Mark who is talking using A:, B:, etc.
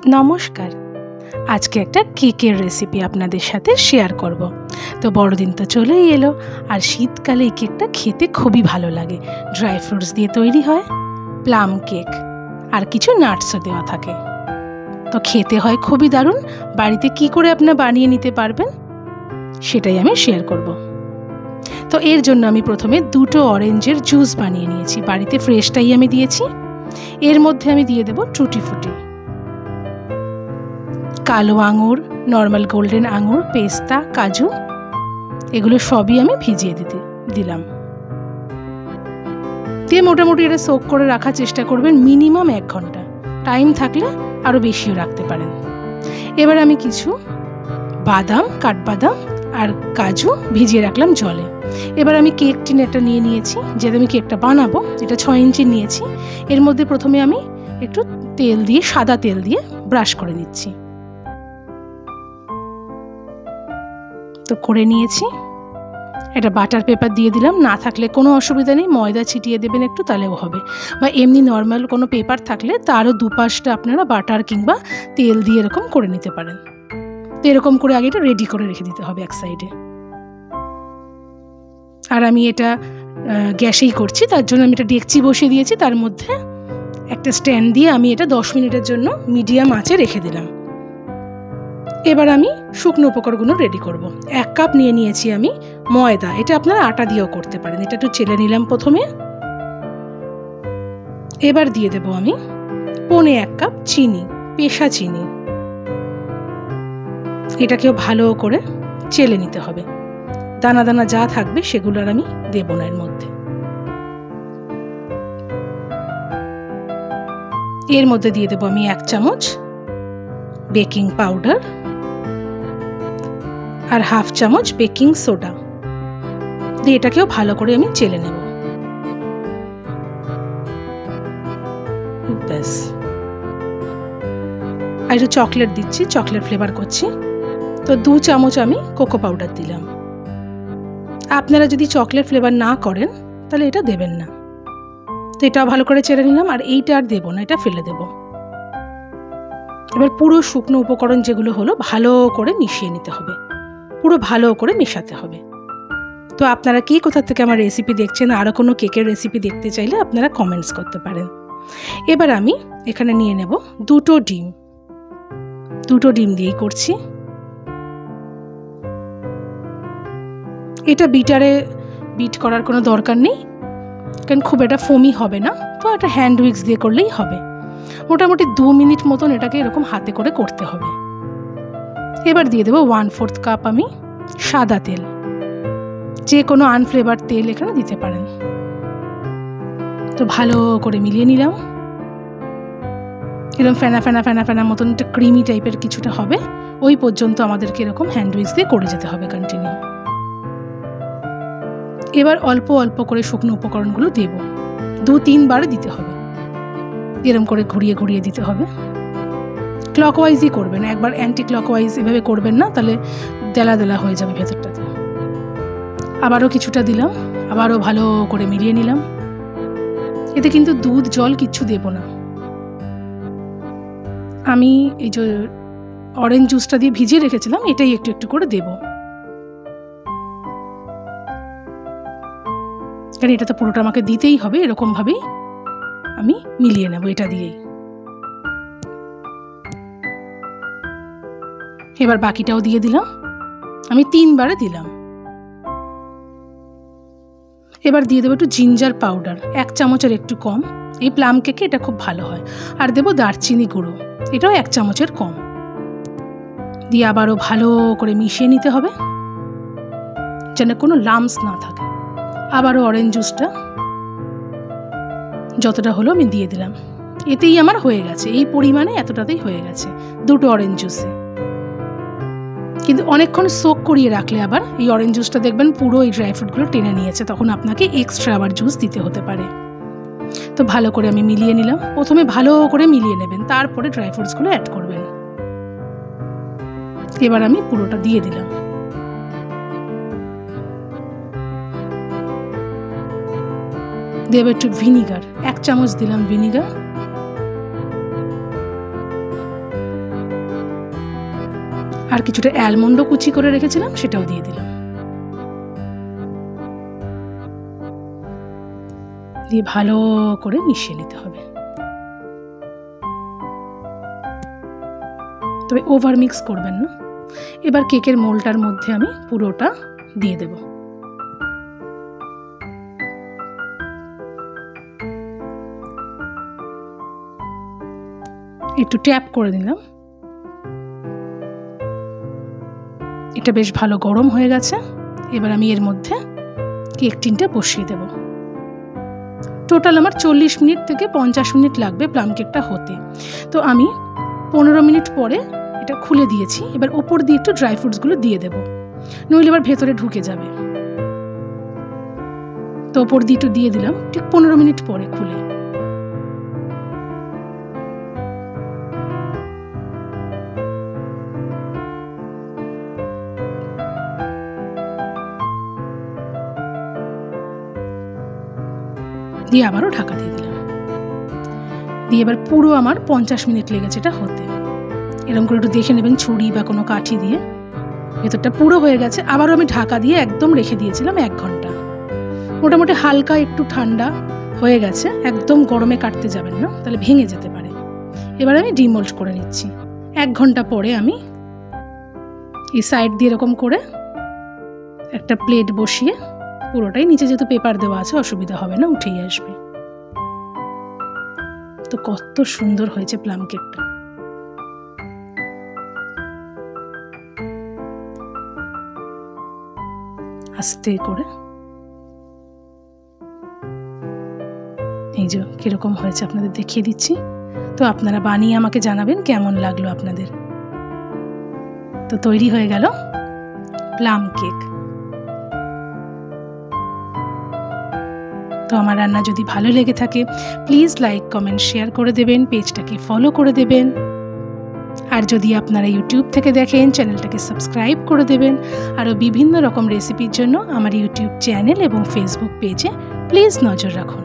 A: নমস্কার। আজকে একটা কেকের রেসিপি আপনাদের সাথে শেয়ার করব। তো বড়দিন তো চলেই এলো, আর শীতকালে এই কেকটা খেতে খুবই ভালো লাগে। ড্রাই ফ্রুটস দিয়ে তৈরি হয়, প্লাম কেক, আর কিছু নাটসও দেওয়া থাকে। তো খেতে হয় খুবই দারুণ। বাড়িতে কি করে আপনারা বানিয়ে নিতে পারবেন সেটাই আমি শেয়ার করব। তো এর জন্য আমি প্রথমে 2টো অরেঞ্জের জুস বানিয়ে নিয়েছি। বাড়িতে ফ্রেশটাই আমি দিয়েছি। এর মধ্যে আমি দিয়ে দেব টুটি ফুটি, কালো আঙুর, নর্মাল গোল্ডেন আঙুর, পেস্তা, কাজু, এগুলো সবই আমি ভিজিয়ে দিলাম। দিয়ে মোটামুটি এটা সোক করে রাখার চেষ্টা করবেন মিনিমাম 1 ঘন্টা। টাইম থাকলে আরও বেশিও রাখতে পারেন। এবার আমি কিছু বাদাম, কাঠবাদাম আর কাজু ভিজিয়ে রাখলাম জলে। এবার আমি কেক টিন একটা নিয়ে নিয়েছি, যেটা আমি কেকটা বানাবো। এটা 6 ইঞ্চি নিয়েছি। এর মধ্যে প্রথমে আমি একটু তেল দিয়ে, সাদা তেল দিয়ে ব্রাশ করে নিচ্ছি। তো করে নিয়েছি। এটা বাটার পেপার দিয়ে দিলাম, না থাকলে কোনো অসুবিধা নেই, ময়দা ছিটিয়ে দেবেন একটু, তাহলেও হবে। বা এমনি নর্মাল কোনো পেপার থাকলে তারও দুপাশটা আপনারা বাটার কিংবা তেল দিয়ে এরকম করে নিতে পারেন। তো এরকম করে আগে এটা রেডি করে রেখে দিতে হবে এক সাইডে। আর আমি এটা গ্যাসেই করছি, তার জন্য আমি এটা ডেকচি বসিয়ে দিয়েছি। তার মধ্যে একটা স্ট্যান্ড দিয়ে আমি এটা 10 মিনিটের জন্য মিডিয়াম আঁচে রেখে দিলাম। এবার আমি শুকনো উপকরণগুলো রেডি করব। 1 কাপ নিয়ে নিয়েছি আমি ময়দা। এটা আপনারা আটা দিয়েও করতে পারেন। এটা একটু চেলে নিলাম প্রথমে। এবার দিয়ে দেব আমি 1.25 কাপ চিনি, পেশা চিনি। এটাকেও ভালো করে চেলে নিতে হবে। দানা দানা যা থাকবে সেগুলো আর আমি দেব না এর মধ্যে। এর মধ্যে দিয়ে দেব আমি 1 চামচ বেকিং পাউডার আর 1/2 চামচ বেকিং সোডা দিয়ে এটাকেও ভালো করে আমি চেলে নেব। ব্যাস। আর একটু চকলেট দিচ্ছি, চকলেট ফ্লেভার করছি। তো 2 চামচ আমি কোকো পাউডার দিলাম। আপনারা যদি চকলেট ফ্লেভার না করেন তাহলে এটা দেবেন না। তো এটাও ভালো করে চেলে নিলাম। আর এইটা আর দেবো না, এটা ফেলে দেব। এবার পুরো শুকনো উপকরণ যেগুলো হলো ভালো করে মিশিয়ে নিতে হবে, পুরো ভালো করে মেশাতে হবে। তো আপনারা কি কোথা থেকে আমার রেসিপি দেখছেন, আরও কোনো কেকের রেসিপি দেখতে চাইলে আপনারা কমেন্টস করতে পারেন। এবার আমি এখানে নিয়ে নেব 2টো ডিম। 2টো ডিম দিয়েই করছি। এটা বিটারে বিট করার কোনো দরকার নেই, কারণ খুব এটা ফোমি হবে না। তো এটা হ্যান্ড উইক্স দিয়ে করলেই হবে। মোটামুটি 2 মিনিট মতন এটাকে এরকম হাতে করে করতে হবে। এবার দিয়ে দেবো 1/4 কাপ আমি সাদা তেল। যে কোনো আনফ্লেভার তেল এখানে দিতে পারেন। তো ভালো করে মিলিয়ে নিলাম। এরকম ফেনা ফেনা ফেনা ফেনা মতন একটা ক্রিমি টাইপের কিছুটা হবে, ওই পর্যন্ত আমাদেরকে এরকম হ্যান্ড উইক্স দিয়ে করে যেতে হবে কন্টিনিউ। এবার অল্প অল্প করে শুকনো উপকরণগুলো দেব। 2-3 বার দিতে হবে। এরকম করে ঘুরিয়ে ঘুরিয়ে দিতে হবে। ক্লকওয়াইজই করবেন, একবার অ্যান্টি ক্লকওয়াইজ এভাবে করবেন না, তাহলে দেলা দেলা হয়ে যাবে ভেতরটাতে। আবারও কিছুটা দিলাম, আবারও ভালো করে মিলিয়ে নিলাম। এতে কিন্তু দুধ জল কিচ্ছু দেব না। আমি এই যে অরেঞ্জ জুসটা দিয়ে ভিজিয়ে রেখেছিলাম, এটাই একটু একটু করে দেব, কারণ এটা তো পুরোটা আমাকে দিতেই হবে। এরকমভাবেই আমি মিলিয়ে নেব এটা দিয়েই। এবার বাকিটাও দিয়ে দিলাম। আমি 3 বারে দিলাম। এবার দিয়ে দেবো একটু জিঞ্জার পাউডার, 1 চামচের একটু কম। এই প্লাম কেকে এটা খুব ভালো হয়। আর দেবো দারচিনি গুঁড়ো, এটাও 1 চামচের কম। দিয়ে আবারও ভালো করে মিশিয়ে নিতে হবে যেন কোনো লাম্পস না থাকে। আবারও অরেঞ্জ জুসটা যতটা হলো আমি দিয়ে দিলাম। এতেই আমার হয়ে গেছে, এই পরিমাণে এতটাতেই হয়ে গেছে 2টো অরেঞ্জ জুসে। কিন্তু অনেকক্ষণ সোক করিয়ে রাখলে আবার এই অরেঞ্জ জুসটা দেখবেন পুরো এই ড্রাই ফ্রুটগুলো টেনে নিয়েছে, তখন আপনাকে এক্সট্রা আবার জুস দিতে হতে পারে। তো ভালো করে আমি মিলিয়ে নিলাম। প্রথমে ভালো করে মিলিয়ে নেবেন, তারপরে ড্রাই ফ্রুটসগুলো অ্যাড করবেন। এবার আমি পুরোটা দিয়ে দিলাম। দেব একটু ভিনিগার, 1 চামচ দিলাম ভিনিগার। আর কিছুটা অ্যালমন্ডও কুচি করে রেখেছিলাম, সেটাও দিয়ে দিলাম। দিয়ে ভালো করে মিশিয়ে নিতে হবে। তবে ওভার মিক্স করবেন না। এবার কেকের মোল্ডটার মধ্যে আমি পুরোটা দিয়ে দেব। একটু ট্যাপ করে দিলাম। এটা বেশ ভালো গরম হয়ে গেছে। এবার আমি এর মধ্যে কেক টিনটা বসিয়ে দেব। টোটাল আমার 40 মিনিট থেকে 50 মিনিট লাগবে প্লাম কেকটা হতে। তো আমি 15 মিনিট পরে এটা খুলে দিয়েছি। এবার ওপর দিয়ে একটু ড্রাই ফ্রুটসগুলো দিয়ে দেব, নইলে এবার ভেতরে ঢুকে যাবে। তো ওপর দিয়ে একটু দিয়ে দিলাম ঠিক 15 মিনিট পরে খুলে। দিয়ে আবারও ঢাকা দিয়ে দিলাম। দিয়ে এবার পুরো আমার 50 মিনিট লেগেছে এটা হতে। এরকম করে একটু দেখে নেবেন ছুরি বা কোনো কাঠি দিয়ে। ভেতরটা পুরো হয়ে গেছে। আবারও আমি ঢাকা দিয়ে একদম রেখে দিয়েছিলাম 1 ঘন্টা। মোটামুটি হালকা একটু ঠান্ডা হয়ে গেছে, একদম গরমে কাটতে যাবেন না, তাহলে ভেঙে যেতে পারে। এবার আমি ডিমোল্ড করে নিচ্ছি। 1 ঘন্টা পরে আমি এই সাইড দিয়ে এরকম করে একটা প্লেট বসিয়ে পুরোটাই, নিচে যেহেতু পেপার দেওয়া আছে অসুবিধা হবে না, উঠেই আসবে। তো কত সুন্দর হয়েছে প্লাম কেকটা। আস্তে করে এই যে কিরকম হয়েছে আপনাদের দেখিয়ে দিচ্ছি। তো আপনারা বানিয়ে আমাকে জানাবেন কেমন লাগলো আপনাদের। তো তৈরি হয়ে গেল প্লাম কেক। তো আমার রান্না যদি ভালো লেগে থাকে প্লিজ লাইক, কমেন্ট, শেয়ার করে দেবেন, পেজটাকে ফলো করে দেবেন। আর যদি আপনারা ইউটিউব থেকে দেখেন চ্যানেলটাকে সাবস্ক্রাইব করে দেবেন। আরও বিভিন্ন রকম রেসিপির জন্য আমার ইউটিউব চ্যানেল এবং ফেসবুক পেজে প্লিজ নজর রাখুন।